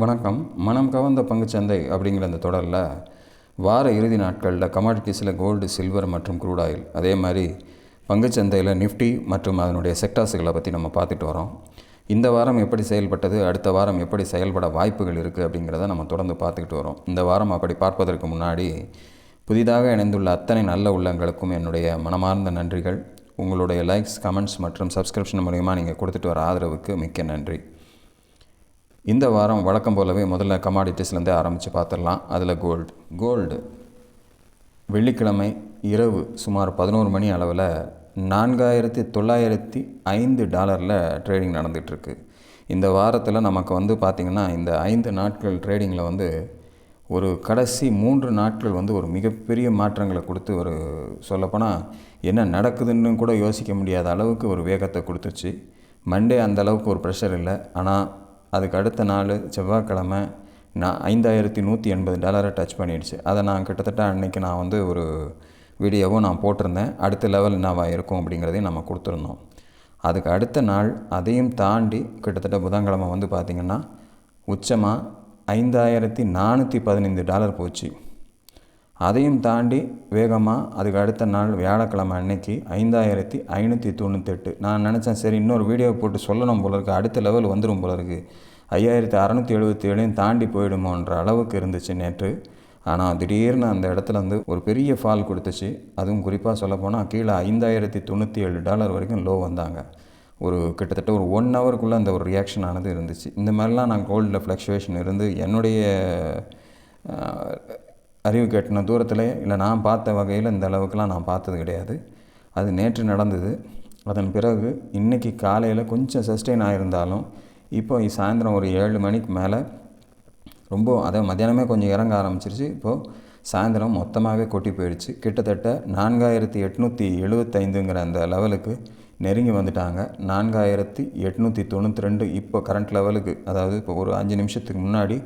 வணக்கம். மனம் கவர்ந்த பங்குச்சந்தை அப்படிங்கிற அந்த தொடரில் வார இறுதி நாட்களில் கமாடிட்டிஸில் கோல்டு, சில்வர் மற்றும் க்ரூட் ஆயில், அதே மாதிரி பங்குச்சந்தையில் நிஃப்டி மற்றும் அதனுடைய செக்டார்ஸுகளை பற்றி நம்ம பார்த்துட்டு வரோம். இந்த வாரம் எப்படி செயல்பட்டது, அடுத்த வாரம் எப்படி செயல்பட வாய்ப்புகள் இருக்குது அப்படிங்கிறத நம்ம தொடர்ந்து பார்த்துக்கிட்டு வரோம். இந்த வாரம் அப்படி பார்ப்பதற்கு முன்னாடி புதிதாக இணைந்துள்ள அத்தனை நல்ல உள்ளங்களுக்கும் என்னுடைய மனமார்ந்த நன்றிகள். உங்களுடைய லைக்ஸ், கமெண்ட்ஸ் மற்றும் சப்ஸ்கிரிப்ஷன் மூலமா நீங்கள் கொடுத்துட்டு வர ஆதரவுக்கு மிக்க நன்றி. இந்த வாரம் வழக்கம் போலவே முதல்ல கமாடிட்டிஸ்லேருந்தே ஆரம்பித்து பார்த்துடலாம். அதில் கோல்டு வெள்ளிக்கிழமை இரவு சுமார் 11 மணி அளவில் $4,905 ட்ரேடிங் நடந்துகிட்ருக்கு. இந்த வாரத்தில் நமக்கு பார்த்திங்கன்னா இந்த 5 நாட்கள் ட்ரேடிங்கில் ஒரு கடைசி 3 நாட்கள் ஒரு மிகப்பெரிய மாற்றங்களை கொடுத்து, ஒரு சொல்லப்போனால் என்ன நடக்குதுன்னு கூட யோசிக்க முடியாத அளவுக்கு ஒரு வேகத்தை கொடுத்துச்சு. மண்டே அந்த அளவுக்கு ஒரு ப்ரெஷர் இல்லை. ஆனால் அதுக்கு அடுத்த நாள் செவ்வாய்க்கிழமை $5,180 டச் பண்ணிடுச்சு. அதை நான் கிட்டத்தட்ட அன்றைக்கி நான் ஒரு வீடியோவும் நான் போட்டிருந்தேன். அடுத்த லெவல் என்னவாக இருக்கும் அப்படிங்கிறதையும் நம்ம கொடுத்துருந்தோம். அதுக்கு அடுத்த நாள் அதையும் தாண்டி கிட்டத்தட்ட புதன்கிழமை பார்த்திங்கன்னா உச்சமாக $5,415 போச்சு. அதையும் தாண்டி வேகமாக அதுக்கு அடுத்த நாள் வியாழக்கிழமை அன்னைக்கு 5,598. நான் நினச்சேன், சரி இன்னொரு வீடியோ போட்டு சொல்லணும் போல இருக்குது, அடுத்த லெவல் வந்துடும் போல இருக்குது, 5,677 தாண்டி போயிடுமோன்ற அளவுக்கு இருந்துச்சு நேற்று. ஆனால் திடீர்னு அந்த இடத்துல ஒரு பெரிய ஃபால் கொடுத்துச்சு. அதுவும் குறிப்பாக சொல்லப்போனால் கீழே $5,097 வரைக்கும் லோ வந்தாங்க. கிட்டத்தட்ட ஒரு 1 ஹவருக்குள்ளே அந்த ஒரு ரியாக்ஷன் ஆனது இருந்துச்சு. இந்த மாதிரிலாம் நான் கோல்டில் ஃப்ளக்சுவேஷன் இருந்து என்னுடைய அறிவு கட்டின தூரத்தில் இல்லை நான் பார்த்த வகையில் இந்த அளவுக்குலாம் நான் பார்த்தது கிடையாது. அது நேற்று நடந்தது. அதன் பிறகு இன்றைக்கி காலையில் கொஞ்சம் சஸ்டெயின் ஆகியிருந்தாலும் இப்போ சாயந்தரம் ஒரு 7 மணிக்கு மேலே மத்தியானமே கொஞ்சம் இறங்க ஆரம்பிச்சிருச்சு. இப்போது சாயந்தரம் மொத்தமாகவே கொட்டி போயிடுச்சு. கிட்டத்தட்ட 4,875 அந்த லெவலுக்கு நெருங்கி வந்துட்டாங்க. 4,892 இப்போ கரண்ட் லெவலுக்கு, அதாவது இப்போ ஒரு 5 நிமிஷத்துக்கு முன்னாடி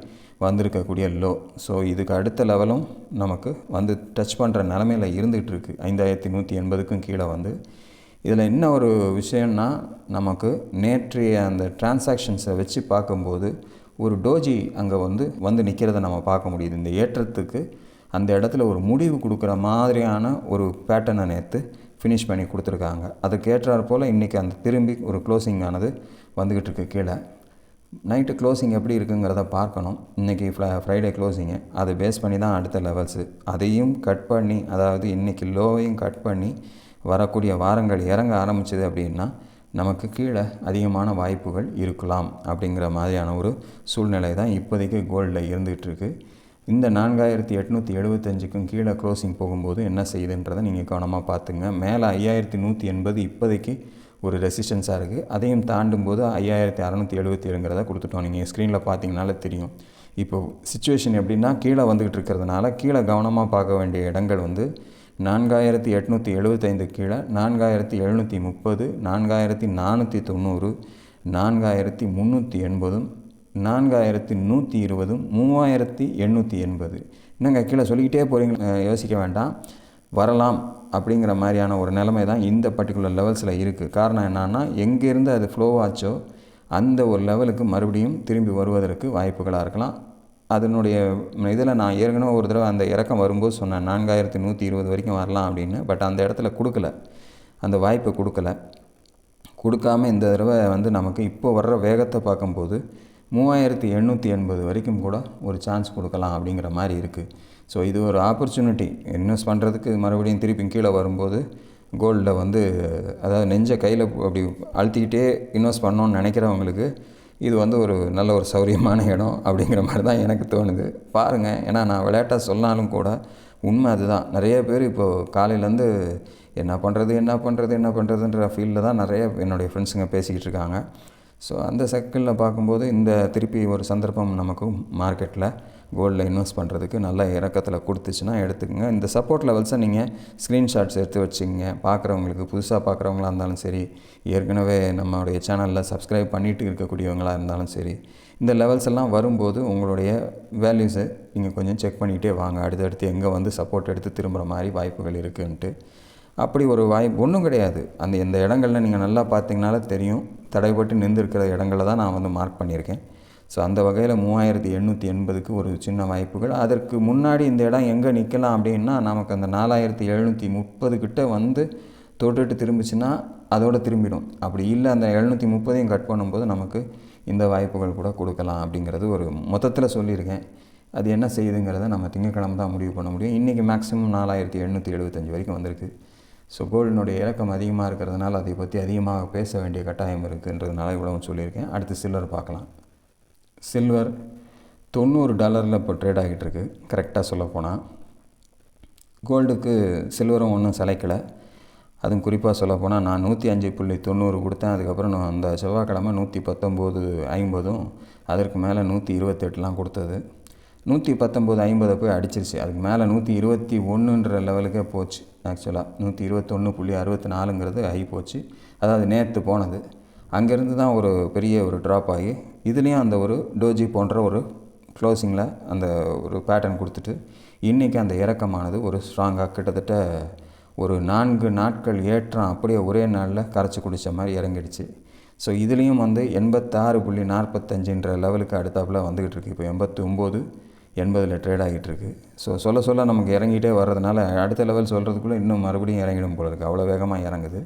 வந்திருக்கக்கூடிய லோ. ஸோ இதுக்கு அடுத்த லெவலும் நமக்கு டச் பண்ணுற நிலமையில் இருந்துகிட்டு இருக்குது. 5,180க்கும் கீழே இதில் என்ன ஒரு விஷயம்னா, நமக்கு நேற்றைய அந்த டிரான்சாக்ஷன்ஸை வச்சு பார்க்கும்போது ஒரு டோஜி அங்கே நிற்கிறத நம்ம பார்க்க முடியுது. இந்த ஏற்றத்துக்கு அந்த இடத்துல ஒரு முடிவு கொடுக்குற மாதிரியான ஒரு பேட்டர்னை நேற்று ஃபினிஷ் பண்ணி கொடுத்துருக்காங்க. அதுக்கேற்றாற் போல் இன்றைக்கி அந்த திரும்பி ஒரு க்ளோசிங் ஆனது வந்துக்கிட்டு இருக்கு. கீழே நைட்டு க்ளோசிங் எப்படி இருக்குங்கிறத பார்க்கணும். இன்றைக்கி ஃப்ரைடே க்ளோசிங்கு, அதை பேஸ் பண்ணி தான் அடுத்த லெவல்ஸு. அதையும் கட் பண்ணி, அதாவது இன்றைக்கி லோவையும் கட் பண்ணி வரக்கூடிய வாரங்கள் இறங்க ஆரம்பிச்சது அப்படின்னா நமக்கு கீழே அதிகமான வாய்ப்புகள் இருக்கலாம் அப்படிங்கிற மாதிரியான ஒரு சூழ்நிலை தான் இப்போதைக்கு கோல்டில் இருந்துகிட்ருக்கு. இந்த 4,875க்கும் கீழே க்ளோசிங் போகும்போது என்ன செய்யுதுன்றதை நீங்கள் கவனமாக பார்த்துங்க. மேலே 5,180 இப்போதைக்கு ஒரு ரெசிஸ்டன்ஸாக இருக்குது. அதையும் தாண்டும் போது 5,677 கொடுத்துட்டோம். நீங்கள் ஸ்க்ரீனில் பார்த்தீங்கனால தெரியும். இப்போது சிச்சுவேஷன் எப்படின்னா, கீழே வந்துக்கிட்டு இருக்கிறதுனால கீழே கவனமாக பார்க்க வேண்டிய இடங்கள் 4,875 கீழே 4,730, 4,490, 4,380, 4,120, 3,880. என்னங்க கீழே சொல்லிக்கிட்டே போகிறீங்க, யோசிக்க வேண்டாம், வரலாம் அப்படிங்கிற மாதிரியான ஒரு நிலைமை தான் இந்த பர்டிகுலர் லெவல்ஸில் இருக்குது. காரணம் என்னன்னா, எங்கேருந்து அது ஃப்ளோ ஆச்சோ அந்த ஒரு லெவலுக்கு மறுபடியும் திரும்பி வருவதற்கு வாய்ப்புகளாக இருக்கலாம். அதனுடைய இதில் நான் ஏற்கனவே ஒரு தடவை அந்த இறக்கம் வரும்போது சொன்னேன் 4,120 வரைக்கும் வரலாம் அப்படின்னு. பட் அந்த இடத்துல கொடுக்கல, அந்த வாய்ப்பை கொடுக்காமல் இந்த தடவை நமக்கு இப்போ வர்ற வேகத்தை பார்க்கும்போது 3,880 வரைக்கும் கூட ஒரு சான்ஸ் கொடுக்கலாம் அப்படிங்கிற மாதிரி இருக்குது. ஸோ இது ஒரு ஆப்பர்ச்சுனிட்டி இன்வெஸ்ட் பண்ணுறதுக்கு. மறுபடியும் திருப்பி கீழே வரும்போது கோல்டில் அதாவது நெஞ்ச கையில் அப்படி அழுத்திக்கிட்டே இன்வெஸ்ட் பண்ணணுன்னு நினைக்கிறவங்களுக்கு இது ஒரு நல்ல ஒரு சௌரியமான இடம் அப்படிங்கிற மாதிரி தான் எனக்கு தோணுது. பாருங்கள், ஏன்னா நான் விளையாட்டாக சொன்னாலும் கூட உண்மை அதுதான். நிறைய பேர் இப்போது காலையிலேருந்து என்ன பண்ணுறதுன்ற ஃபீல்டில் தான் நிறைய என்னுடைய ஃப்ரெண்ட்ஸுங்க பேசிக்கிட்டு இருக்காங்க. ஸோ அந்த சர்க்கிளில் பார்க்கும்போது இந்த திருப்பி ஒரு சந்தர்ப்பம் நமக்கு மார்க்கெட்டில் கோல்டில் இன்வெஸ்ட் பண்ணுறதுக்கு நல்ல இறக்கத்தில் கொடுத்துச்சுன்னா எடுத்துக்கோங்க. இந்த சப்போர்ட் லெவல்ஸை நீங்கள் ஸ்க்ரீன்ஷாட்ஸ் எடுத்து வச்சுக்கோங்க. பார்க்குறவங்களுக்கு, புதுசாக பார்க்குறவங்களாக இருந்தாலும் சரி, ஏற்கனவே நம்மளுடைய சேனலில் சப்ஸ்கிரைப் பண்ணிட்டு இருக்கக்கூடியவங்களாக இருந்தாலும் சரி, இந்த லெவல்ஸ் எல்லாம் வரும்போது உங்களுடைய வேல்யூஸை நீங்கள் கொஞ்சம் செக் பண்ணிகிட்டே வாங்க. அடுத்தடுத்து எங்கே சப்போர்ட் எடுத்து திரும்புகிற மாதிரி வாய்ப்புகள் இருக்குன்ட்டு. அப்படி ஒரு வாய்ப்பு ஒன்றும் கிடையாது. இந்த இடங்களில் நீங்கள் நல்லா பார்த்தீங்கனாலே தெரியும், தடைப்பட்டு நின்றுருக்கிற இடங்களில் தான் நான் மார்க் பண்ணியிருக்கேன். ஸோ அந்த வகையில் 3880க்கு ஒரு சின்ன வாய்ப்புகள். அதற்கு முன்னாடி இந்த இடம் எங்கே நிற்கலாம் அப்படின்னா, நமக்கு அந்த 4730 கிட்ட வந்து தொட்டுட்டு திரும்பிச்சுன்னா அதோடு திரும்பிடும். அப்படி இல்லை, அந்த 730ஐயும் கட் பண்ணும்போது நமக்கு இந்த வாய்ப்புகள் கூட கொடுக்கலாம் அப்படிங்கிறது ஒரு மொத்தத்தில் சொல்லியிருக்கேன். அது என்ன செய்யுதுங்கிறத நம்ம திங்கட்கிழமை தான் முடிவு பண்ண முடியும். இன்றைக்கி மேக்ஸிமம் 4875 வரைக்கும் வந்திருக்கு. ஸோ கோல்டினுடைய இறக்கம் அதிகமாக இருக்கிறதுனால அதை பற்றி அதிகமாக பேச வேண்டிய கட்டாயம் இருக்குன்றதுனால இவ்வளவு சொல்லியிருக்கேன். அடுத்து சில்வர் பார்க்கலாம். சில்வர் $90 இப்போ ட்ரேட் ஆகிட்டு இருக்கு. கரெக்டாக சொல்லப்போனால் கோல்டுக்கு சில்வரும் ஒன்றும் சளைக்கலை. அதுவும் குறிப்பாக சொல்லப்போனால் நான் 105.90 கொடுத்தேன். அதுக்கப்புறம் நான் அந்த செவ்வாய்க்கிழமை 119.50 அதற்கு மேலே 128 கொடுத்தது. 119.50 போய் அடிச்சிருச்சு. அதுக்கு மேலே 121ன்ற லெவலுக்கே போச்சு. ஆக்சுவலாக 121.64ங்கிறது ஆகி போச்சு. அதாவது நேற்று போனது அங்கேருந்து தான் ஒரு பெரிய ஒரு ட்ராப் ஆகி இதுலேயும் அந்த ஒரு டோஜி போன்ற ஒரு க்ளோசிங்கில் அந்த ஒரு பேட்டர்ன் கொடுத்துட்டு இன்றைக்கி அந்த இறக்கமானது ஒரு ஸ்ட்ராங்காக கிட்டத்தட்ட ஒரு 4 நாட்கள் ஏற்றம் அப்படியே ஒரே நாளில் கரைச்சி குடித்த மாதிரி இறங்கிடுச்சு. ஸோ இதுலேயும் வந்து 86.45ன்ற லெவலுக்கு அடுத்தாப்பில் வந்துக்கிட்டு இருக்குது. இப்போ 89.80 ட்ரேட் ஆகிட்டு இருக்குது. ஸோ சொல்ல நமக்கு இறங்கிட்டே வர்றதுனால அடுத்த லெவல் சொல்கிறதுக்குள்ளே இன்னும் மறுபடியும் இறங்கிடும் போல இருக்குது. அவ்வளோ வேகமாக இறங்குது.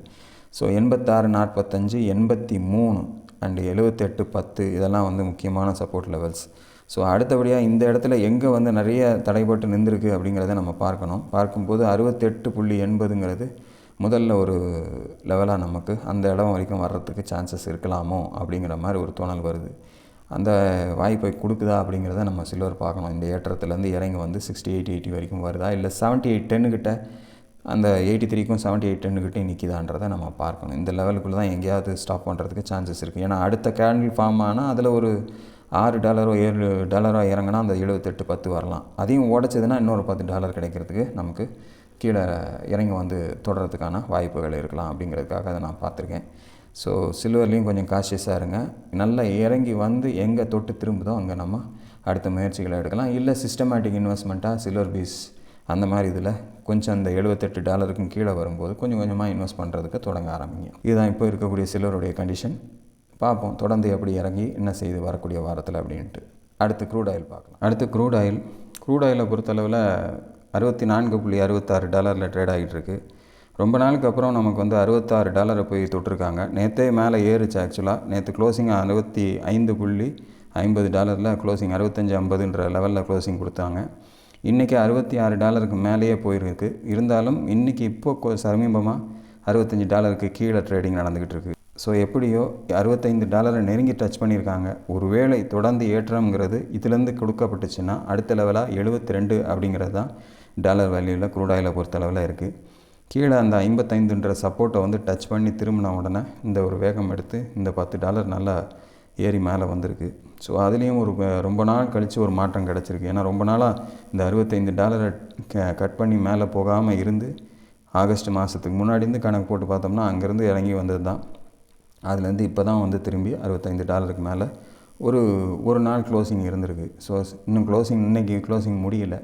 ஸோ 86.45, 83 அண்டு 78.10 இதெல்லாம் வந்து முக்கியமான சப்போர்ட் லெவல்ஸ். ஸோ அடுத்தபடியாக இந்த இடத்துல எங்கே வந்து நிறைய தடைப்பட்டு நின்றுருக்கு அப்படிங்கிறத நம்ம பார்க்கணும். பார்க்கும்போது 68.80ங்கிறது முதல்ல ஒரு லெவலாக நமக்கு அந்த இடம் வரைக்கும் வர்றதுக்கு சான்சஸ் இருக்கலாமோ அப்படிங்கிற மாதிரி ஒரு தோணல் வருது. அந்த வாய்ப்பை கொடுக்குதா அப்படிங்கிறத நம்ம சில்வர் பார்க்கணும். இந்த ஏற்றத்துலேருந்து இறங்கி வந்து 68.80 வரைக்கும் வருதா, இல்லை 78.10 கிட்ட அந்த 83க்கும் 78.10 கிட்டே நிற்கிதான்றதை நம்ம பார்க்கணும். இந்த லெவலுக்குள்ளே தான் எங்கேயாவது ஸ்டாப் பண்ணுறதுக்கு சான்சஸ் இருக்குது. ஏன்னா அடுத்த கேண்டில் ஃபார்ம் ஆனால் அதில் ஒரு $6 $7 இறங்கினா அந்த 78.10 வரலாம். அதையும் உடச்சதுன்னா இன்னொரு $10 கிடைக்கிறதுக்கு நமக்கு கீழே இறங்கி வந்து தொடர்றதுக்கான வாய்ப்புகள் இருக்கலாம். அப்படிங்கிறதுக்காக அதை நான் பார்த்துருக்கேன். ஸோ சில்வர்லேயும் கொஞ்சம் காஷியஸாக இருங்க. நல்லா இறங்கி வந்து எங்கே தொட்டு திரும்புதோ அங்கே நம்ம அடுத்த முயற்சிகளை எடுக்கலாம். இல்லை சிஸ்டமேட்டிக் இன்வெஸ்ட்மெண்ட்டாக சில்வர் பீஸ் அந்த மாதிரி இதில் கொஞ்சம் அந்த $78க்கும் கீழே வரும்போது கொஞ்சம் கொஞ்சமாக இன்வெஸ்ட் பண்ணுறதுக்கு தொடங்க ஆரம்பிங்க. இதுதான் இப்போ இருக்கக்கூடிய சில்வருடைய கண்டிஷன். பார்ப்போம் தொடர்ந்து எப்படி இறங்கி என்ன செய்து வரக்கூடிய வாரத்தில் அப்படின்ட்டு. அடுத்து க்ரூட் ஆயில் பார்க்கலாம். அடுத்து க்ரூட் ஆயிலை பொறுத்தளவில் $64.66 ட்ரேட் ஆகிட்டு இருக்குது. ரொம்ப நாளுக்கு அப்புறம் நமக்கு வந்து $66 போய் தொட்டிருக்காங்க. நேற்றே மேலே ஏறுச்சு. ஆக்சுவலாக நேற்று க்ளோசிங் $65.50 க்ளோசிங் 65.50ன்ற லெவலில் க்ளோசிங் கொடுத்தாங்க. இன்றைக்கி $66க்கு மேலேயே போயிருக்கு. இருந்தாலும் இன்றைக்கி இப்போது சமீபமாக $65க்கு கீழே ட்ரேடிங் நடந்துக்கிட்டு இருக்குது. ஸோ எப்படியோ $65 நெருங்கி டச் பண்ணியிருக்காங்க. ஒருவேளை தொடர்ந்து ஏற்றம்ங்கிறது இதிலேருந்து கொடுக்கப்பட்டுச்சுன்னா அடுத்த லெவலாக 72 அப்படிங்கிறது தான் டாலர் வேல்யூவில் க்ரூட் ஆயிலை பொறுத்தளவில் இருக்குது. கீழே அந்த 55ன்ற சப்போர்ட்டை வந்து டச் பண்ணி திரும்பின உடனே இந்த ஒரு வேகம் எடுத்து இந்த $10 நல்லா ஏறி மேலே வந்திருக்கு. ஸோ அதுலேயும் ஒரு ரொம்ப நாள் கழித்து ஒரு மாற்றம் கிடச்சிருக்கு. ஏன்னா ரொம்ப நாளாக இந்த $65 கட் பண்ணி மேலே போகாமல் இருந்து ஆகஸ்ட் மாதத்துக்கு முன்னாடி கணக்கு போட்டு பார்த்தோம்னா அங்கேருந்து இறங்கி வந்தது தான். அதுலேருந்து இப்போ தான் வந்து திரும்பி $65க்கு மேலே ஒரு நாள் க்ளோசிங் இருந்திருக்கு. ஸோ இன்னும் இன்றைக்கி க்ளோசிங் முடியல.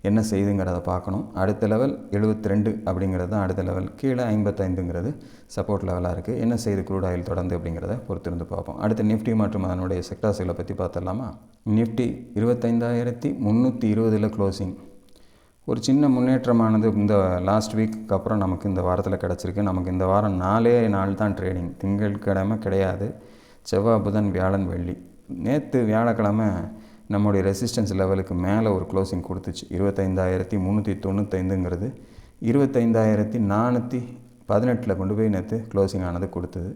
என்ன செய்துங்கிறத பார்க்கணும். அடுத்த லெவல் 72 அப்படிங்கிறது தான் அடுத்த லெவல். கீழே 55ங்கிறது சப்போர்ட் லெவலாக இருக்குது. என்ன செய்து க்ரூட் ஆயில் தொடர்ந்து அப்படிங்கிறத பொறுத்திருந்து பார்ப்போம். அடுத்து நிஃப்டி மற்றும் அதனுடைய செக்டார்ஸ்களை பற்றி பார்த்துடலாமா? Nifty 25,320 closing. ஒரு சின்ன முன்னேற்றமானது இந்த லாஸ்ட் வீக்கு அப்புறம் நமக்கு இந்த வாரத்தில் கிடச்சிருக்கு. நமக்கு இந்த வாரம் 4 நாள் தான் ட்ரேடிங். திங்கட்கிழமை கிடையாது. செவ்வாய், புதன், வியாழன், வெள்ளி. நேற்று வியாழக்கிழமை நம்முடைய ரெசிஸ்டன்ஸ் லெவலுக்கு மேலே ஒரு க்ளோசிங் கொடுத்துச்சு. 25,395ங்கிறது 25,418 கொண்டு போய் நேற்று க்ளோசிங் ஆனது கொடுத்தது.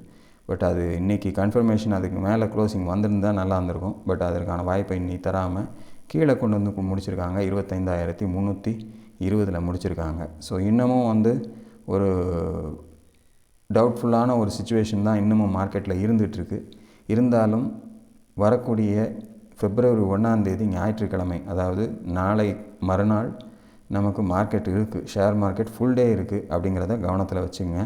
பட் அது இன்றைக்கி கன்ஃபர்மேஷன் அதுக்கு மேலே க்ளோசிங் வந்திருந்தால் நல்லா இருந்திருக்கும். பட் அதற்கான வாய்ப்பை இன்னி தராமல் கீழே கொண்டு வந்து முடிச்சிருக்காங்க. 25,320 முடிச்சிருக்காங்க. ஸோ இன்னமும் வந்து ஒரு டவுட்ஃபுல்லான ஒரு சுச்சுவேஷன் தான் இன்னமும் மார்க்கெட்டில் இருந்துகிட்ருக்கு. இருந்தாலும் வரக்கூடிய February 1 ஞாயிற்றுக்கிழமை, அதாவது நாளை மறுநாள் நமக்கு மார்க்கெட் இருக்குது. ஷேர் மார்க்கெட் ஃபுல் டே இருக்குது அப்படிங்கிறத கவனத்தில் வச்சுங்க.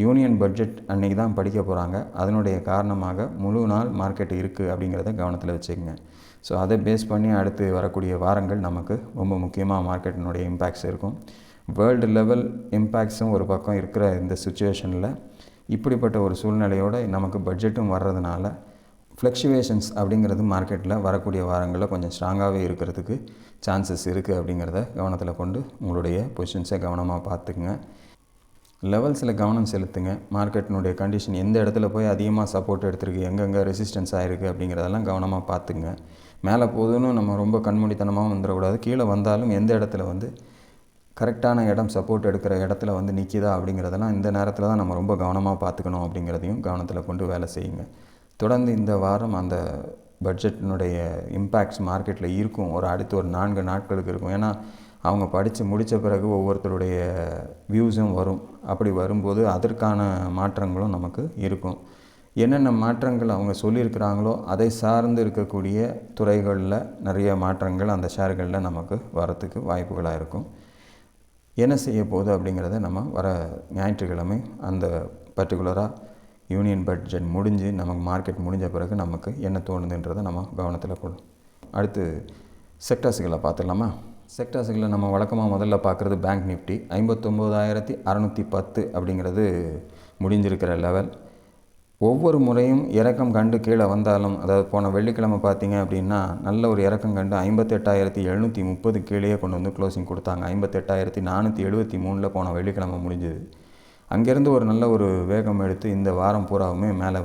யூனியன் பட்ஜெட் அன்றைக்கி தான் படிக்க போகிறாங்க. அதனுடைய காரணமாக முழு நாள் மார்க்கெட் இருக்குது அப்படிங்கிறத கவனத்தில் வச்சுக்கோங்க. ஸோ அதை பேஸ் பண்ணி அடுத்து வரக்கூடிய வாரங்கள் நமக்கு ரொம்ப முக்கியமாக மார்க்கெட்டினுடைய இம்பேக்ட்ஸ் இருக்கும். வேர்ல்டு லெவல் இம்பேக்ட்ஸும் ஒரு பக்கம் இருக்கிற இந்த சுச்சுவேஷனில் இப்படிப்பட்ட ஒரு சூழ்நிலையோடு நமக்கு பட்ஜெட்டும் வர்றதுனால ஃப்ளக்சுவேஷன்ஸ் அப்படிங்கிறது மார்க்கெட்டில் வரக்கூடிய வாரங்களில் கொஞ்சம் ஸ்ட்ராங்காகவே இருக்கிறதுக்கு சான்சஸ் இருக்குது அப்படிங்கிறத கவனத்தில் கொண்டு உங்களுடைய பொசிஷன்ஸை கவனமாக பார்த்துக்குங்க. லெவல்ஸில் கவனம் செலுத்துங்க. மார்க்கெட்டினுடைய கண்டிஷன் எந்த இடத்துல போய் அதிகமாக சப்போர்ட் எடுத்துருக்கு, எங்கெங்கே ரெசிஸ்டன்ஸ் ஆகிருக்கு அப்படிங்கிறதெல்லாம் கவனமாக பார்த்துங்க. மேலே போதுன்னு நம்ம ரொம்ப கண்மூடித்தனமாகவும் வந்துடக்கூடாது. கீழே வந்தாலும் எந்த இடத்துல கரெக்டான இடம் சப்போர்ட் எடுக்கிற இடத்துல நிற்கிதா அப்படிங்கிறதெல்லாம் இந்த நேரத்தில் தான் நம்ம ரொம்ப கவனமாக பார்த்துக்கணும் அப்படிங்கிறதையும் கவனத்தில் கொண்டு வேலை செய்யுங்க. தொடர்ந்து இந்த வாரம் அந்த பட்ஜெட்டினுடைய இம்பேக்ட்ஸ் மார்க்கெட்டில் இருக்கும். அடுத்து ஒரு 4 நாட்களுக்கு இருக்கும். ஏன்னா அவங்க படித்து முடித்த பிறகு ஒவ்வொருத்தருடைய வியூஸும் வரும். அப்படி வரும்போது அதற்கான மாற்றங்களும் நமக்கு இருக்கும். என்னென்ன மாற்றங்கள் அவங்க சொல்லியிருக்கிறாங்களோ அதை சார்ந்து இருக்கக்கூடிய துறைகளில் நிறைய மாற்றங்கள் அந்த ஷேர்களில் நமக்கு வரத்துக்கு வாய்ப்புகளாக இருக்கும். என்ன செய்ய போகுது அப்படிங்கிறத நம்ம வர ஞாயிற்றுக்கிழமை அந்த பர்டிகுலராக யூனியன் பட்ஜெட் முடிஞ்சு நமக்கு மார்க்கெட் முடிஞ்ச பிறகு நமக்கு என்ன தோணுதுன்றதை நம்ம கவனத்தில் கொள்ளும். அடுத்து செக்டார்ஸுகளை பார்த்துடலாமா? செக்டார்ஸுகளை நம்ம வழக்கமாக முதல்ல பார்க்குறது பேங்க் நிஃப்டி 59,610 அப்படிங்கிறது முடிஞ்சிருக்கிற லெவல். ஒவ்வொரு முறையும் இறக்கம் கண்டு கீழே வந்தாலும், அதாவது போன வெள்ளிக்கிழமை பார்த்திங்க அப்படின்னா நல்ல ஒரு இறக்கம் கண்டு 58,730 கீழே கொண்டு க்ளோசிங் கொடுத்தாங்க. 58,473 போன வெள்ளிக்கிழமை முடிஞ்சுது. அங்கேருந்து ஒரு நல்ல ஒரு வேகம் எடுத்து இந்த வாரம் பூராவுமே மேலே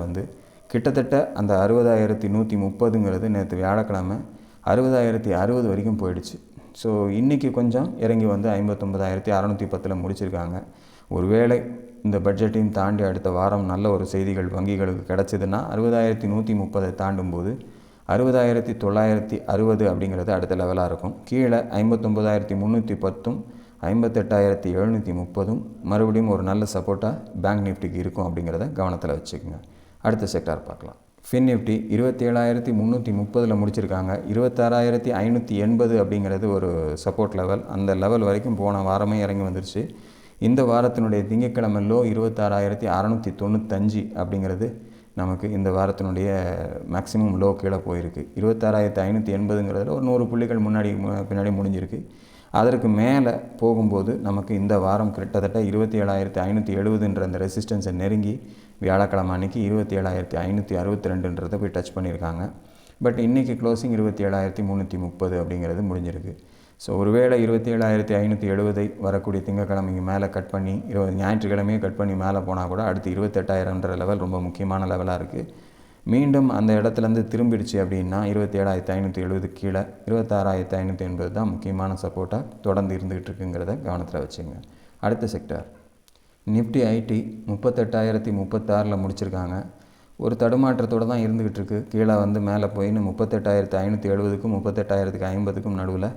கிட்டத்தட்ட அந்த 60,130ங்கிறது நேற்று வியாழக்கிழமை 60,060 வரைக்கும் போயிடுச்சு. ஸோ இன்றைக்கி கொஞ்சம் இறங்கி 59,610 முடிச்சிருக்காங்க. ஒருவேளை இந்த பட்ஜெட்டையும் தாண்டி அடுத்த வாரம் நல்ல ஒரு செய்திகள் வங்கிகளுக்கு கிடச்சிதுன்னா 60,130 தாண்டும்போது 60,960 அப்படிங்கிறது அடுத்த லெவலாக இருக்கும். கீழே 59,310 58,730 மறுபடியும் ஒரு நல்ல சப்போர்ட்டாக பேங்க் நிஃப்டிக்கு இருக்கும் அப்படிங்கிறத கவனத்தில் வச்சுக்கோங்க. அடுத்த செக்டார் பார்க்கலாம். ஃபின் நிஃப்டி 27,330 முடிச்சிருக்காங்க. 26,580 அப்படிங்கிறது ஒரு சப்போர்ட் லெவல். அந்த லெவல் வரைக்கும் போன வாரமே இறங்கி வந்துருச்சு. இந்த வாரத்தினுடைய திங்கட்கிழமை லோ 26,695 அப்படிங்கிறது நமக்கு இந்த வாரத்தினுடைய மேக்ஸிமம் லோ கீழே போயிருக்கு. 26,580ங்கிறதுல ஒரு 100 புள்ளிகள் பின்னாடி முடிஞ்சிருக்கு. அதற்கு மேலே போகும்போது நமக்கு இந்த வாரம் கிட்டத்தட்ட 27,570ன்ற அந்த ரெசிஸ்டன்ஸை நெருங்கி வியாழக்கிழமை அன்றைக்கி 27,562ன்றதை போய் டச் பண்ணியிருக்காங்க. பட் இன்றைக்கி க்ளோசிங் 27,330 அப்படிங்கிறது முடிஞ்சிருக்கு. ஸோ ஒருவேளை 27,570 வரக்கூடிய திங்கக்கிழமைக்கு மேலே கட் பண்ணி ஞாயிற்றுக்கிழமையே கட் பண்ணி மேலே போனால் கூட அடுத்து 28,000ன்ற லெவல் ரொம்ப முக்கியமான லெவலாக இருக்குது. மீண்டும் அந்த இடத்துலேருந்து திரும்பிடுச்சு அப்படின்னா 27,570 கீழே 26,580 தான் முக்கியமான சப்போர்ட்டாக தொடர்ந்து இருந்துகிட்டு இருக்குங்கிறத கவனத்தில் வச்சுங்க. அடுத்த செக்டார் நிஃப்டி ஐடி 38,036 முடிச்சிருக்காங்க. ஒரு தடுமாற்றத்தோடு தான் இருந்துக்கிட்டு இருக்குது. கீழே மேலே போயின்னு 38,570க்கும் 38,050க்கும் நடுவில்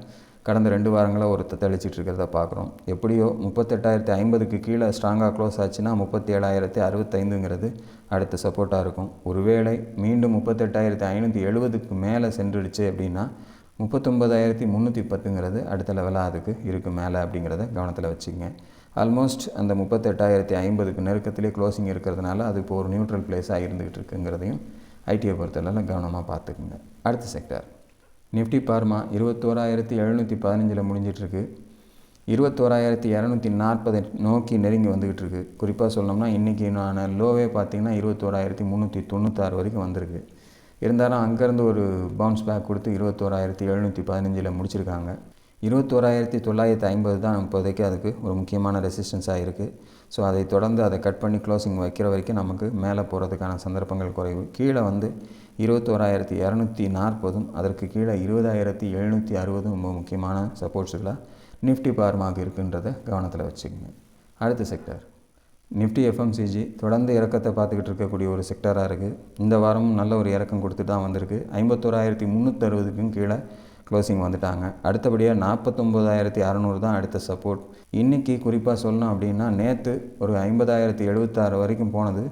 கடந்த 2 வாரங்களாக ஒரு தெளிச்சிட்டு இருக்கிறத பார்க்குறோம். எப்படியோ 38,050க்கு கீழே ஸ்ட்ராங்காக க்ளோஸ் ஆச்சுன்னா 37,065ங்கிறது அடுத்த சப்போர்ட்டாக இருக்கும். ஒருவேளை மீண்டும் 38,570க்கு மேலே சென்றுடுச்சு அப்படின்னா 39,310ங்கிறது அடுத்த லெவலாக அதுக்கு இருக்குது மேலே அப்படிங்கிறத கவனத்தில் வச்சுக்கங்க. ஆல்மோஸ்ட் அந்த 38,050க்கு நெருக்கத்திலே க்ளோசிங் இருக்கிறதுனால அது இப்போ ஒரு நியூட்ரல் பிளேஸாக இருந்துகிட்டு இருக்குங்கிறதையும் ஐடியை பொறுத்தளவு கவனமாக பார்த்துக்குங்க. அடுத்த செக்டார் நிஃப்டி பார்மா 21,715 முடிஞ்சிட்ருக்கு. 21,240 நோக்கி நெருங்கி வந்துக்கிட்டு இருக்குது. குறிப்பாக சொல்லணும்னா இன்றைக்கி நான் லோவே பார்த்திங்கன்னா 21,396 வரைக்கும் வந்திருக்கு. இருந்தாலும் அங்கேருந்து ஒரு பவுன்ஸ் பேக் கொடுத்து 21,715 முடிச்சிருக்காங்க. 21,950 தான் இப்போதைக்கு அதுக்கு ஒரு முக்கியமான ரெசிஸ்டன்ஸாக இருக்குது. ஸோ அதை தொடர்ந்து அதை கட் பண்ணி க்ளோசிங் வைக்கிற வரைக்கும் நமக்கு மேலே போகிறதுக்கான சந்தர்ப்பங்கள் குறைவு. கீழே 21,240 அதற்கு கீழே 20,760 ரொம்ப முக்கியமான சப்போர்ட்ஸுகளாக நிஃப்டி பார்மாவுக்கு இருக்குன்றதை கவனத்தில் வச்சுக்கோங்க. அடுத்த செக்டார் நிஃப்டி எஃப்எம்சிஜி தொடர்ந்து இறக்கத்தை பார்த்துக்கிட்டு இருக்கக்கூடிய ஒரு செக்டாராக இருக்குது. இந்த வாரமும் நல்ல ஒரு இறக்கம் கொடுத்துட்டு தான் வந்திருக்கு. 51,360க்கும் கீழே க்ளோசிங் வந்துட்டாங்க. அடுத்தபடியாக 49,600 தான் அடுத்த சப்போர்ட். இன்றைக்கி குறிப்பாக சொல்லணும் அப்படின்னா நேற்று ஒரு 50,076 வரைக்கும் போனது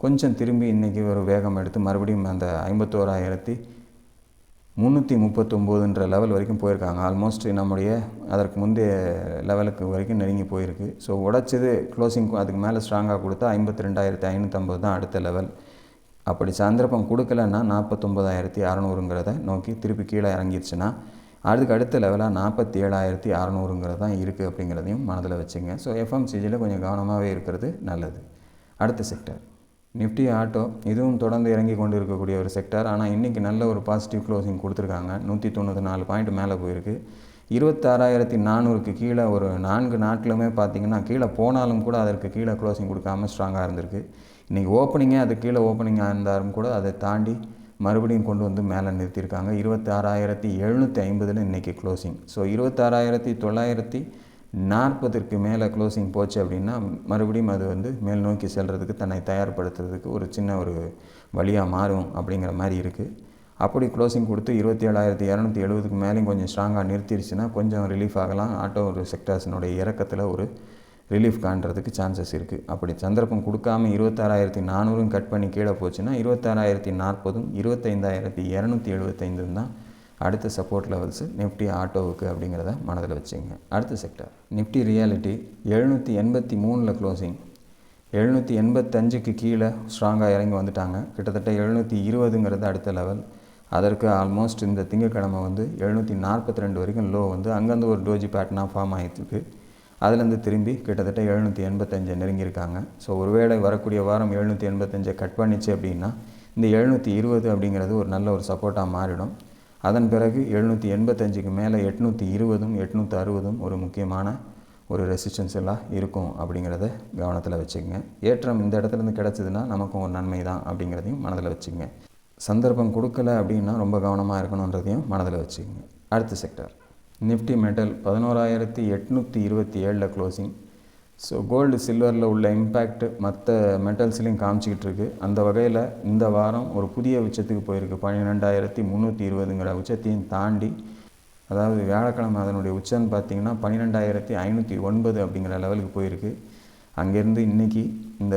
கொஞ்சம் திரும்பி இன்றைக்கி ஒரு வேகம் எடுத்து மறுபடியும் அந்த 51,339ன்ற லெவல் வரைக்கும் போயிருக்காங்க. ஆல்மோஸ்ட் நம்முடைய அதற்கு முந்தைய லெவலுக்கு வரைக்கும் நெருங்கி போயிருக்கு. ஸோ உடைச்சது க்ளோசிங் அதுக்கு மேலே ஸ்ட்ராங்காக கொடுத்தா 52,550 தான் அடுத்த லெவல். அப்படி சந்தர்ப்பம் கொடுக்கலன்னா 49,600ங்கிறத நோக்கி திருப்பி கீழே இறங்கிடுச்சுன்னா அதுக்கு அடுத்த லெவலாக 47,600ங்கிறது தான் இருக்குது அப்படிங்கிறதையும் மனதில் வச்சுங்க. ஸோ எஃப்எம்சிஜியில் கொஞ்சம் கவனமாகவே இருக்கிறது நல்லது. அடுத்த செக்டர் நிஃப்டி ஆட்டோ இதுவும் தொடர்ந்து இறங்கி கொண்டு இருக்கக்கூடிய ஒரு செக்டார். ஆனால் இன்றைக்கி நல்ல ஒரு பாசிட்டிவ் க்ளோசிங் கொடுத்துருக்காங்க. 194 பாயிண்ட் மேலே போயிருக்கு. 26,400க்கு கீழே ஒரு 4 நாட்களுமே பார்த்திங்கன்னா கீழே போனாலும் கூட அதற்கு கீழே க்ளோசிங் கொடுக்காம ஸ்ட்ராங்காக இருந்திருக்கு. இன்றைக்கி ஓப்பனிங்கே அது கீழே ஓப்பனிங்காக இருந்தாலும் கூட அதை தாண்டி மறுபடியும் கொண்டு வந்து மேலே நிறுத்தியிருக்காங்க. 26,750 இன்றைக்கி க்ளோசிங். ஸோ 26,940க்கு மேலே க்ளோசிங் போச்சு அப்படின்னா மறுபடியும் அது வந்து மேல் நோக்கி செல்கிறதுக்கு தன்னை தயார்படுத்துறதுக்கு ஒரு சின்ன ஒரு வழியாக மாறும் அப்படிங்கிற மாதிரி இருக்குது. அப்படி க்ளோசிங் கொடுத்து 27,270க்கு மேலேயும் கொஞ்சம் ஸ்ட்ராங்காக நிறுத்திடுச்சுன்னா கொஞ்சம் ரிலீஃப் ஆகலாம். ஆட்டோ ஒரு செக்டார்ஸினுடைய இறக்கத்தில் ஒரு ரிலீஃப் காண்றதுக்கு சான்சஸ் இருக்குது. அப்படி சந்தர்ப்பம் கொடுக்காம 26,400 கட் பண்ணி கீழே போச்சுன்னா 26,040 25,275 தான் அடுத்த சப்போர்ட் லெவல்ஸு நிஃப்டி ஆட்டோவுக்கு அப்படிங்கிறத மனதில் வச்சுங்க. அடுத்த செக்டார் நிஃப்டி ரியாலிட்டி 783 க்ளோசிங். 785க்கு கீழே ஸ்ட்ராங்காக இறங்கி வந்துட்டாங்க. கிட்டத்தட்ட 720ங்கிறது அடுத்த லெவல். அதற்கு ஆல்மோஸ்ட் இந்த திங்கட்கிழமை வந்து 742 வரைக்கும் லோ வந்து அங்கேருந்து ஒரு டோஜி பேட்டர்னாக ஃபார்ம் ஆகிட்டுருக்கு. அதுலேருந்து திரும்பி கிட்டத்தட்ட 785 நெருங்கியிருக்காங்க. ஸோ ஒருவேளை வரக்கூடிய வாரம் 785 கட் பண்ணிச்சு அப்படின்னா இந்த 720 அப்படிங்கிறது ஒரு நல்ல ஒரு சப்போர்ட்டாக மாறிடும். அதன் பிறகு 785க்கு மேலே 820 860 ஒரு முக்கியமான ஒரு ரெசிஸ்டன்ஸ் எல்லாம் இருக்கும் அப்படிங்கிறத கவனத்தில் வச்சுக்கோங்க. ஏற்றம் இந்த இடத்துலேருந்து கிடச்சிதுன்னா நமக்கும் ஒரு நன்மை தான் அப்படிங்கிறதையும் மனதில் வச்சுக்கோங்க. சந்தர்ப்பம் கொடுக்கல அப்படின்னா ரொம்ப கவனமாக இருக்கணுன்றதையும் மனதில் வச்சுக்கோங்க. அடுத்த sector Nifty metal 11,827 closing. So gold சில்வரில் உள்ள இம்பேக்ட் மற்ற மெட்டல்ஸ்லையும் காமிச்சிக்கிட்டு இருக்குது. அந்த வகையில் இந்த வாரம் ஒரு புதிய உச்சத்துக்கு போயிருக்கு. 12,320ங்கிற உச்சத்தையும் தாண்டி, அதாவது வியாழக்கிழமை அதனுடைய உச்சம்னு பார்த்திங்கன்னா 12,509 அப்படிங்கிற லெவலுக்கு போயிருக்கு. அங்கேருந்து இன்றைக்கி இந்த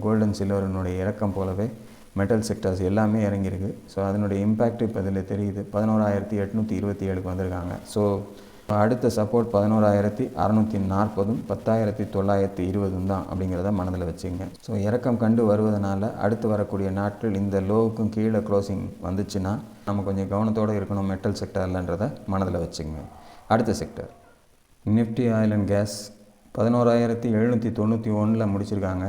கோல்டன் சில்வரினுடைய இறக்கம் போலவே மெட்டல் செக்டர்ஸ் எல்லாமே இறங்கியிருக்கு. ஸோ அதனுடைய இம்பேக்ட் இப்போ இதில் தெரியுது. 11,827க்கு வந்திருக்காங்க. ஸோ அடுத்த சப்போர்ட் 11,640 10,920 தான் அப்படிங்கிறத மனதில் வச்சுங்க. ஸோ இறக்கம் கண்டு வருவதனால அடுத்து வரக்கூடிய நாட்கள் இந்த லோவுக்கும் கீழே க்ளோசிங் வந்துச்சுன்னா நம்ம கொஞ்சம் கவனத்தோடு இருக்கணும் மெட்டல் செக்டர்லன்றதை மனதில் வச்சுங்க. அடுத்த sector Nifty oil and gas 11,791 முடிச்சிருக்காங்க.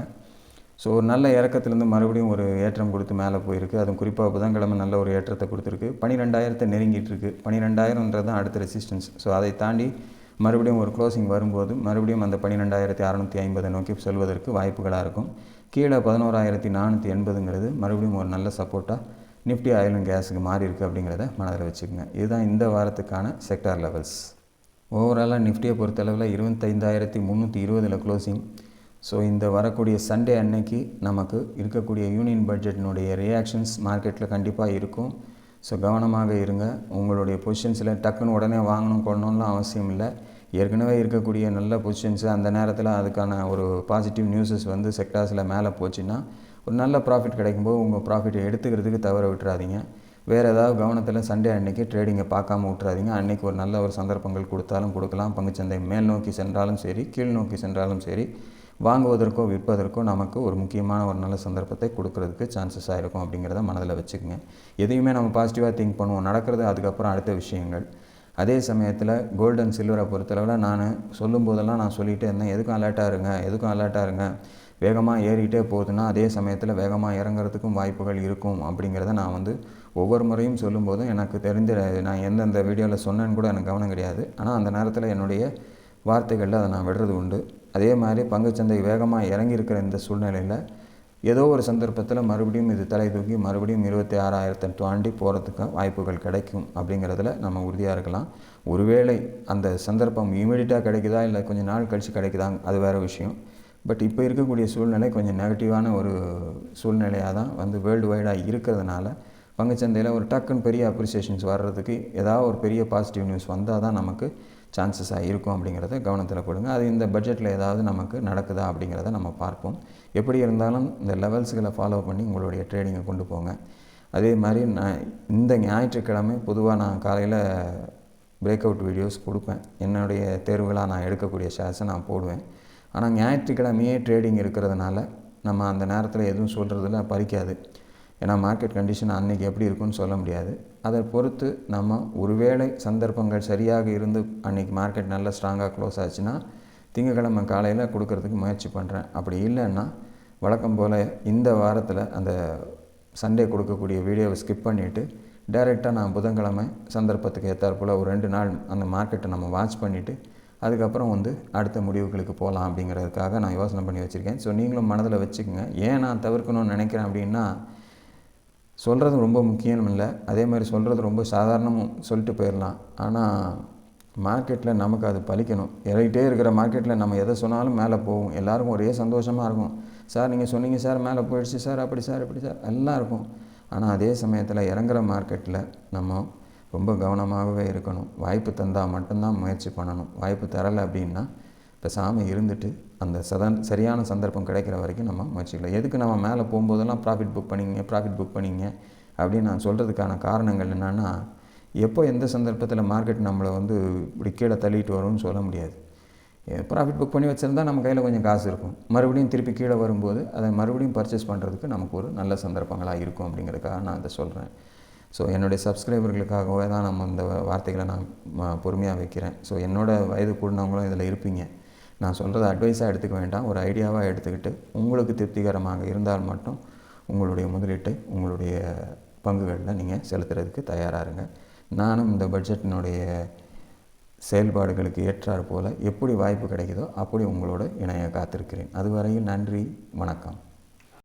ஸோ ஒரு நல்ல இறக்கத்துலேருந்து மறுபடியும் ஒரு ஏற்றம் கொடுத்து மேலே போயிருக்கு. அதுவும் குறிப்பாக புதன்கிழமை நல்ல ஒரு ஏற்றத்தை கொடுத்துருக்கு. 12,000 நெருங்கிட்டு இருக்குது. 12,000ன்றது தான் அடுத்த ரெசிஸ்டன்ஸ். ஸோ அதை தாண்டி மறுபடியும் ஒரு க்ளோசிங் வரும்போது மறுபடியும் அந்த 12,650 நோக்கி செல்வதற்கு வாய்ப்புகளாக இருக்கும். கீழே 11,480ங்கிறது மறுபடியும் ஒரு நல்ல சப்போர்ட்டாக நிஃப்டி ஆயில் அண்ட் கேஸுக்கு மாறி இருக்குது அப்படிங்கிறத மனதில் வச்சுக்கோங்க. இதுதான் இந்த வாரத்துக்கான செக்டார் லெவல்ஸ். ஓவராலாக நிஃப்டியை பொறுத்தளவில் 25,320 க்ளோசிங். ஸோ இந்த வரக்கூடிய சண்டே அன்னைக்கு நமக்கு இருக்கக்கூடிய யூனியன் பட்ஜெட்டினுடைய ரியாக்ஷன்ஸ் மார்க்கெட்டில் கண்டிப்பாக இருக்கும். ஸோ கவனமாக இருங்க. உங்களுடைய பொசிஷன்ஸில் டக்குன்னு உடனே வாங்கணும் கொள்ளணும்லாம் அவசியம் இல்லை. ஏற்கனவே இருக்கக்கூடிய நல்ல பொசிஷன்ஸு அந்த நேரத்தில் அதுக்கான ஒரு பாசிட்டிவ் நியூஸஸ் வந்து செக்டார்ஸில் மேலே போச்சுன்னா ஒரு நல்ல ப்ராஃபிட் கிடைக்கும்போது உங்கள் ப்ராஃபிட்டை எடுத்துக்கிறதுக்கு தவற விட்டுறாதீங்க. வேறு ஏதாவது கவனத்தில் சண்டே அன்றைக்கி ட்ரேடிங்கை பார்க்காம விட்டுறாதீங்க. அன்றைக்கி ஒரு நல்ல ஒரு சந்தர்ப்பங்கள் கொடுத்தாலும் கொடுக்கலாம். பங்குச்சந்தை மேல் நோக்கி சென்றாலும் சரி கீழ் நோக்கி சென்றாலும் சரி வாங்குவதற்கோ விற்பதற்கோ நமக்கு ஒரு முக்கியமான ஒரு நல்ல சந்தர்ப்பத்தை கொடுக்கறதுக்கு சான்சஸாக இருக்கும் அப்படிங்கிறத மனதில் வச்சுக்கோங்க. எதையுமே நம்ம பாசிட்டிவாக திங்க் பண்ணுவோம், நடக்கிறது அதுக்கப்புறம் அடுத்த விஷயங்கள். அதே சமயத்தில் கோல்டு அண்ட் சில்வரை பொறுத்தளவில் நான் சொல்லும் போதெல்லாம் நான் சொல்லிகிட்டே இருந்தேன், எதுக்கும் அலர்ட்டாக இருங்க. வேகமாக ஏறிக்கிட்டே போகுதுன்னா அதே சமயத்தில் வேகமாக இறங்குறதுக்கும் வாய்ப்புகள் இருக்கும் அப்படிங்கிறத நான் வந்து ஒவ்வொரு முறையும் சொல்லும்போதும் எனக்கு தெரிஞ்ச நான் எந்தெந்த வீடியோவில் சொன்னேன்னு கூட எனக்கு கவனம் கிடையாது. ஆனால் அந்த நேரத்தில் என்னுடைய வார்த்தைகளில் அதை நான் விடுறது உண்டு. அதே மாதிரி பங்குச்சந்தை வேகமாக இறங்கியிருக்கிற இந்த சூழ்நிலையில் ஏதோ ஒரு சந்தர்ப்பத்தில் மறுபடியும் இது தலை தூக்கி மறுபடியும் 26,000 தாண்டி போகிறதுக்கு வாய்ப்புகள் கிடைக்கும் அப்படிங்கிறதுல நம்ம உறுதியாக இருக்கலாம். ஒருவேளை அந்த சந்தர்ப்பம் இமீடியட்டாக கிடைக்குதா இல்லை கொஞ்சம் நாள் கழித்து கிடைக்குதாங்க அது வேறு விஷயம். பட் இப்போ இருக்கக்கூடிய சூழ்நிலை கொஞ்சம் நெகட்டிவான ஒரு சூழ்நிலையாக தான் வந்து வேர்ல்டு வைடாக இருக்கிறதுனால பங்குச்சந்தையில் ஒரு டக்குன்னு பெரிய அப்ரிசியேஷன்ஸ் வர்றதுக்கு ஏதாவது ஒரு பெரிய பாசிட்டிவ் நியூஸ் வந்தால் தான் நமக்கு சான்சஸாக இருக்கும் அப்படிங்கிறத கவனத்தில் கொடுங்க. அது இந்த பட்ஜெட்டில் ஏதாவது நமக்கு நடக்குதா அப்படிங்கிறத நம்ம பார்ப்போம். எப்படி இருந்தாலும் இந்த லெவல்ஸுகளை ஃபாலோ பண்ணி உங்களுடைய ட்ரேடிங்கை கொண்டு போங்க. அதே மாதிரி இந்த ஞாயிற்றுக்கிழமை பொதுவாக நான் காலையில் பிரேக் அவுட் வீடியோஸ் கொடுப்பேன். என்னுடைய தேர்வுகளாக நான் எடுக்கக்கூடிய ஷேர்ஸை நான் போடுவேன். ஆனால் ஞாயிற்றுக்கிழமையே ட்ரேடிங் இருக்கிறதுனால நம்ம அந்த நேரத்தில் எதுவும் சொல்கிறதுல பறிக்காது. ஏன்னா மார்க்கெட் கண்டிஷன் அன்றைக்கி எப்படி இருக்குன்னு சொல்ல முடியாது. அதை பொறுத்து நம்ம ஒருவேளை சந்தர்ப்பங்கள் சரியாக இருந்து அன்றைக்கி மார்க்கெட் நல்லா ஸ்ட்ராங்காக க்ளோஸ் ஆச்சுன்னா திங்கட்கிழமை காலையில் கொடுக்கறதுக்கு முயற்சி பண்ணுறேன். அப்படி இல்லைன்னா வழக்கம் போல் இந்த வாரத்தில் அந்த சண்டே கொடுக்கக்கூடிய வீடியோவை ஸ்கிப் பண்ணிவிட்டு டைரெக்டாக நான் புதன்கிழமை சந்தர்ப்பத்துக்கு ஏற்றாற்போல் ஒரு 2 நாள் அந்த மார்க்கெட்டை நம்ம வாட்ச் பண்ணிவிட்டு அதுக்கப்புறம் அடுத்த முடிவுகளுக்கு போகலாம் அப்படிங்கிறதுக்காக நான் யோசனை பண்ணி வச்சுருக்கேன். ஸோ நீங்களும் மனதில் வச்சுக்கோங்க. ஏன் நான் தவிர்க்கணும்னு நினைக்கிறேன் அப்படின்னா, சொல்கிறது ரொம்ப முக்கியம் இல்லை, அதே மாதிரி சொல்கிறது ரொம்ப சாதாரணமும் சொல்லிட்டு போயிடலாம். ஆனால் மார்க்கெட்டில் நமக்கு அது பலிக்கணும். இறங்கிட்டே இருக்கிற மார்க்கெட்டில் நம்ம எதை சொன்னாலும் மேலே போகும். எல்லாருக்கும் ஒரே சந்தோஷமாக இருக்கும். சார் நீங்கள் சொன்னீங்க சார், மேலே போயிடுச்சு சார், அப்படி சார் இப்படி சார் எல்லாம் இருக்கும். ஆனால் அதே சமயத்தில் இறங்குற மார்க்கெட்டில் நம்ம ரொம்ப கவனமாகவே இருக்கணும். வாய்ப்பு தந்தால் மட்டும்தான் முயற்சி பண்ணணும். வாய்ப்பு தரலை அப்படின்னா பேசாமல் இருந்துட்டு அந்த சரியான சந்தர்ப்பம் கிடைக்கிற வரைக்கும் நம்ம முயற்சிக்கலாம். எதுக்கு நம்ம மேலே போகும்போதெல்லாம் ப்ராஃபிட் புக் பண்ணிங்க அப்படின்னு நான் சொல்கிறதுக்கான காரணங்கள் என்னென்னா, எப்போ எந்த சந்தர்ப்பத்தில் மார்க்கெட் நம்மளை இப்படி கீழே தள்ளிட்டு வரும்னு சொல்ல முடியாது. ப்ராஃபிட் புக் பண்ணி வச்சுருந்தா நம்ம கையில் கொஞ்சம் காசு இருக்கும். மறுபடியும் திருப்பி கீழே வரும்போது அதை மறுபடியும் பர்ச்சேஸ் பண்ணுறதுக்கு நமக்கு ஒரு நல்ல சந்தர்ப்பங்களாக இருக்கும் அப்படிங்கிறதுக்காக நான் அதை சொல்கிறேன். ஸோ என்னுடைய சப்ஸ்கிரைபர்களுக்காகவே தான் நம்ம இந்த வார்த்தைகளை நான் பொறுமையாக வைக்கிறேன். ஸோ என்னோடய வயது கூடினவங்களும் இதில் இருப்பீங்க. நான் சொல்கிறத அட்வைஸாக எடுத்துக்க வேண்டாம், ஒரு ஐடியாவாக எடுத்துக்கிட்டு உங்களுக்கு திருப்திகரமாக இருந்தால் மட்டும் உங்களுடைய முதலீட்டை உங்களுடைய பங்குகளில் நீங்கள் செலுத்துறதுக்கு தயாராக இருங்க. நானும் இந்த பட்ஜெட்டினுடைய செயல்பாடுகளுக்கு ஏற்றாற் போல் எப்படி வாய்ப்பு கிடைக்குதோ அப்படி உங்களோட இணைய காத்திருக்கிறேன். அதுவரையில் நன்றி, வணக்கம்.